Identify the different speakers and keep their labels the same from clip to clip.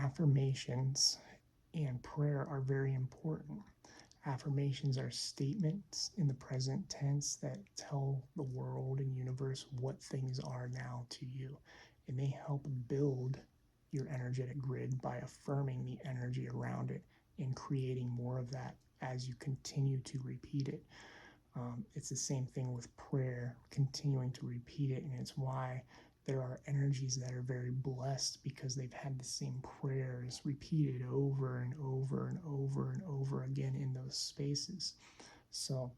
Speaker 1: affirmations and prayer are very important. Affirmations are statements in the present tense that tell the world and universe what things are now to you. And they help build your energetic grid by affirming the energy around it and creating more of that as you continue to repeat it. It's the same thing with prayer, continuing to repeat it, and it's why there are energies that are very blessed because they've had the same prayers repeated over and over and over and over again in those spaces. So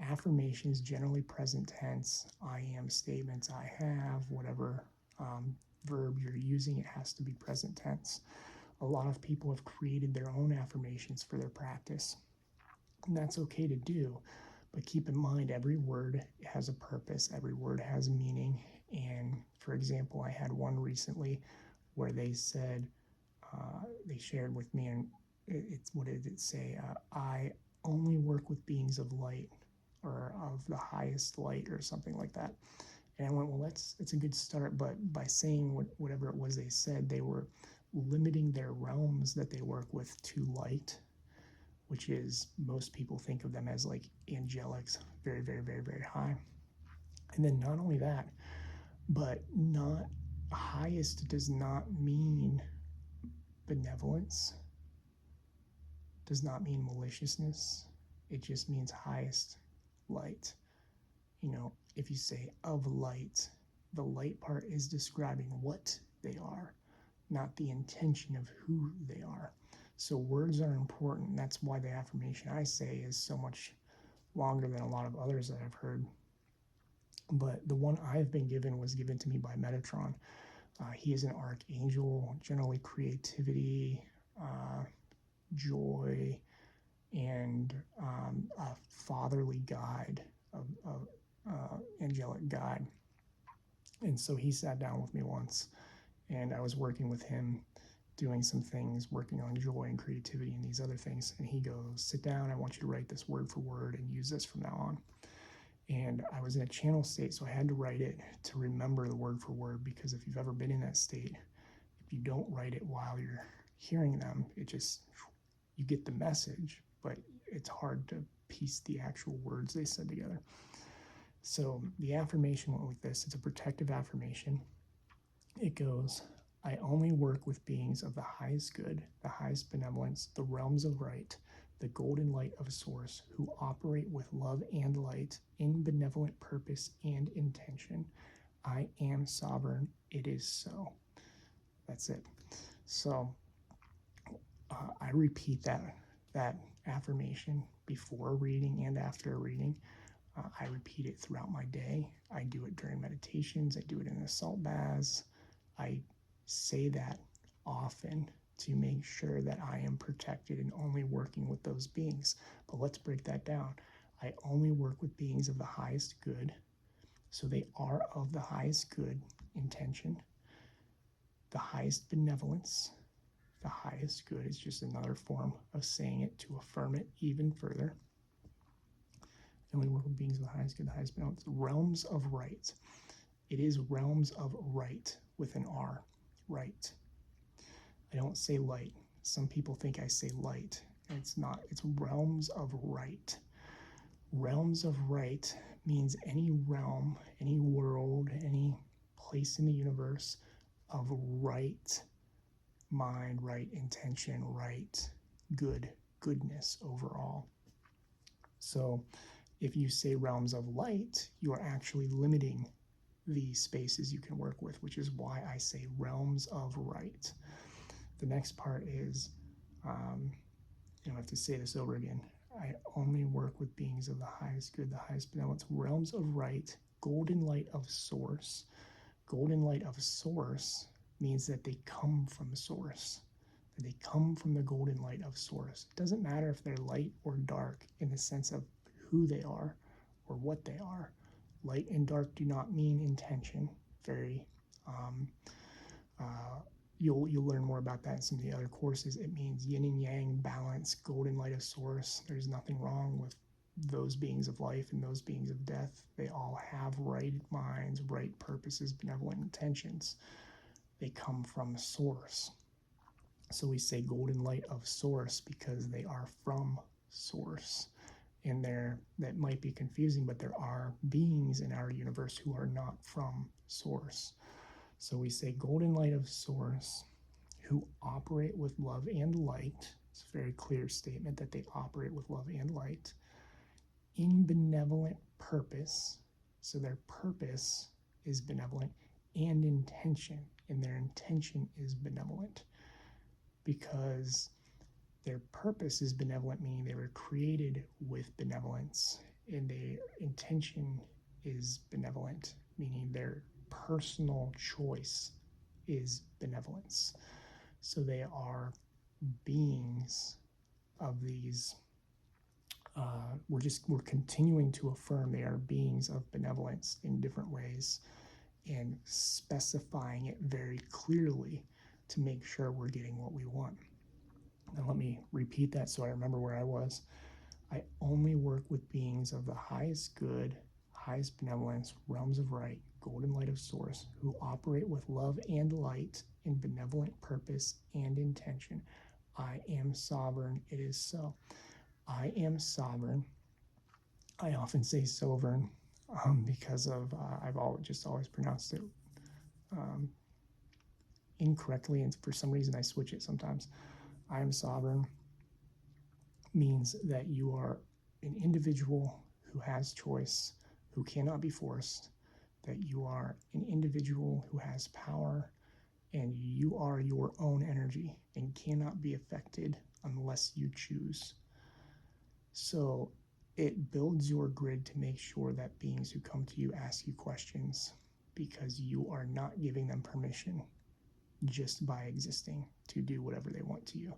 Speaker 1: affirmations, generally present tense, I am statements, I have, whatever verb you're using, it has to be present tense. A lot of people have created their own affirmations for their practice, and that's okay to do. But keep in mind, every word has a purpose, every word has meaning. And for example, I had one recently where they said, they shared with me, and what did it say? I only work with beings of light or of the highest light or something like that. And I went, well, it's a good start. But by saying whatever it was they said, they were limiting their realms that they work with to light, which is, most people think of them as like angelics, very, very, very, very high. And then not only that, but not highest does not mean benevolence, does not mean maliciousness. It just means highest light. You know, if you say of light, the light part is describing what they are, not the intention of who they are. So words are important. That's why the affirmation I say is so much longer than a lot of others that I've heard. But the one I've been given was given to me by Metatron. He is an archangel, generally creativity, joy, and a fatherly guide, angelic guide. And so he sat down with me once, and I was working with him, doing some things, working on joy and creativity and these other things. And he goes, sit down, I want you to write this word for word and use this from now on. And I was in a channel state, so I had to write it to remember the word for word, because if you've ever been in that state, if you don't write it while you're hearing them, it just, you get the message, but it's hard to piece the actual words they said together. So the affirmation went like this. It's a protective affirmation. It goes, I only work with beings of the highest good, the highest benevolence, the realms of right, the golden light of source, who operate with love and light in benevolent purpose and intention. I am sovereign. It is so. That's it. So I repeat that affirmation before reading and after reading. I repeat it throughout my day. I do it during meditations. I do it in the salt baths. I say that often to make sure that I am protected and only working with those beings. But let's break that down. I only work with beings of the highest good. So they are of the highest good intention, the highest benevolence. The highest good is just another form of saying it to affirm it even further. And we work with beings of the highest good, the highest benevolence. Realms of right. It is realms of right with an R. Right. I don't say light. Some people think I say light. And it's not. It's realms of right. Realms of right means any realm, any world, any place in the universe of right mind, right intention, right goodness overall. So if you say realms of light, you are actually limiting the spaces you can work with, which is why I say realms of right. The next part is, I have to say this over again. I only work with beings of the highest good, the highest benevolence, realms of right, golden light of source. Golden light of source means that they come from source, that they come from the golden light of source. It doesn't matter if they're light or dark in the sense of who they are or what they are. Light and dark do not mean intention. You'll learn more about that in some of the other courses. It means yin and yang, balance, golden light of source. There's nothing wrong with those beings of life and those beings of death. They all have right minds, right purposes, benevolent intentions. They come from source. So we say golden light of source because they are from source. And that might be confusing, but there are beings in our universe who are not from source. So we say golden light of source who operate with love and light. It's a very clear statement that they operate with love and light in benevolent purpose. So their purpose is benevolent, and intention, and their intention is benevolent, because their purpose is benevolent, meaning they were created with benevolence, and their intention is benevolent, meaning their personal choice is benevolence. So they are beings of these. We're continuing to affirm they are beings of benevolence in different ways, and specifying it very clearly to make sure we're getting what we want. Now let me repeat that so I remember where I was. I only work with beings of the highest good, highest benevolence, realms of right, golden light of source, who operate with love and light in benevolent purpose and intention. I am sovereign, it is so. I am sovereign. I often say sovereign because of I've always pronounced it incorrectly, and for some reason I switch it sometimes. I am sovereign means that you are an individual who has choice, who cannot be forced, that you are an individual who has power, and you are your own energy and cannot be affected unless you choose. So it builds your grid to make sure that beings who come to you ask you questions, because you are not giving them permission just by existing to do whatever they want to you.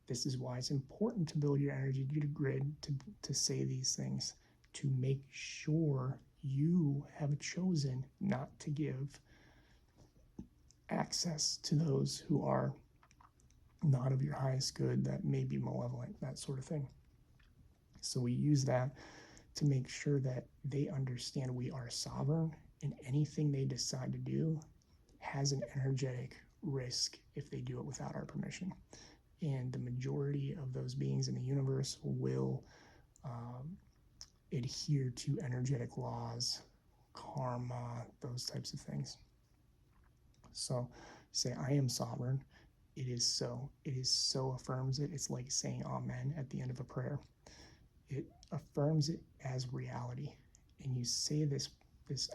Speaker 1: This is why it's important to build your energy grid to say these things, to make sure you have chosen not to give access to those who are not of your highest good, that may be malevolent, that sort of thing. So we use that to make sure that they understand we are sovereign, and anything they decide to do has an energetic risk if they do it without our permission. And the majority of those beings in the universe will adhere to energetic laws, karma, those types of things. So say, I am sovereign. It is so. It is so affirms it. It's like saying amen at the end of a prayer. It affirms it as reality. And you say this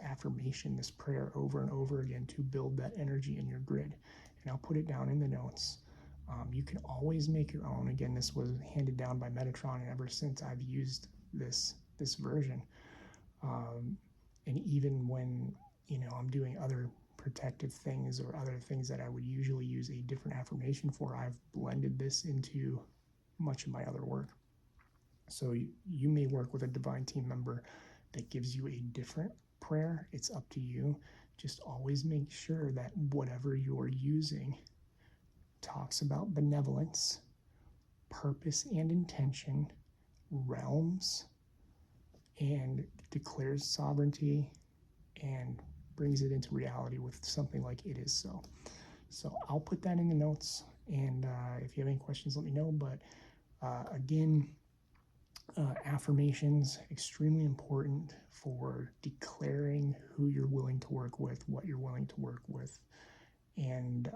Speaker 1: affirmation, this prayer over and over again to build that energy in your grid. And I'll put it down in the notes. You can always make your own. Again, this was handed down by Metatron, and ever since I've used this version. And even when I'm doing other protective things or other things that I would usually use a different affirmation for, I've blended this into much of my other work. So you may work with a divine team member that gives you a different prayer. It's up to you. Just always make sure that whatever you're using talks about benevolence, purpose and intention, realms, and declares sovereignty and brings it into reality with something like it is so. So I'll put that in the notes, and if you have any questions, let me know. But again, affirmations, extremely important for declaring who you're willing to work with, what you're willing to work with. And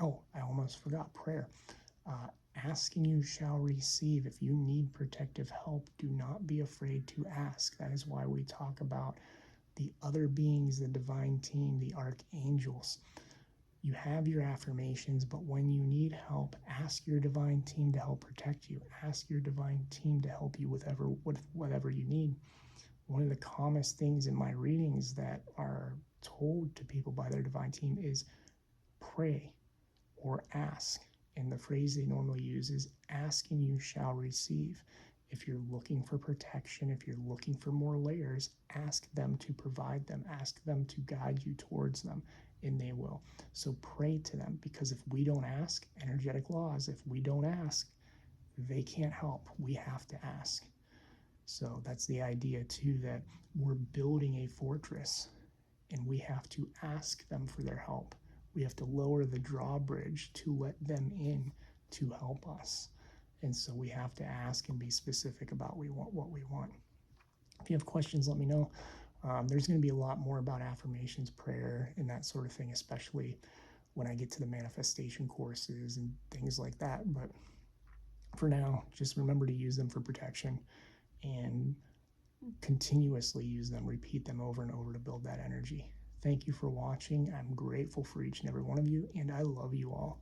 Speaker 1: I almost forgot prayer. Ask and you shall receive. If you need protective help, do not be afraid to ask. That is why we talk about the other beings, the divine team, the archangels. You have your affirmations, but when you need help, ask your divine team to help protect you. Ask your divine team to help you with whatever you need. One of the commonest things in my readings that are told to people by their divine team is pray or ask. And the phrase they normally use is ask and you shall receive. If you're looking for protection, if you're looking for more layers, ask them to provide them. Ask them to guide you towards them, and they will. So pray to them, because if we don't ask, energetic laws, if we don't ask, they can't help. We have to ask. So that's the idea too, that we're building a fortress and we have to ask them for their help. We have to lower the drawbridge to let them in to help us. And so we have to ask and be specific about what we want. If you have questions, let me know. There's going to be a lot more about affirmations, prayer, and that sort of thing, especially when I get to the manifestation courses and things like that. But for now, just remember to use them for protection and continuously use them, repeat them over and over to build that energy. Thank you for watching. I'm grateful for each and every one of you, and I love you all.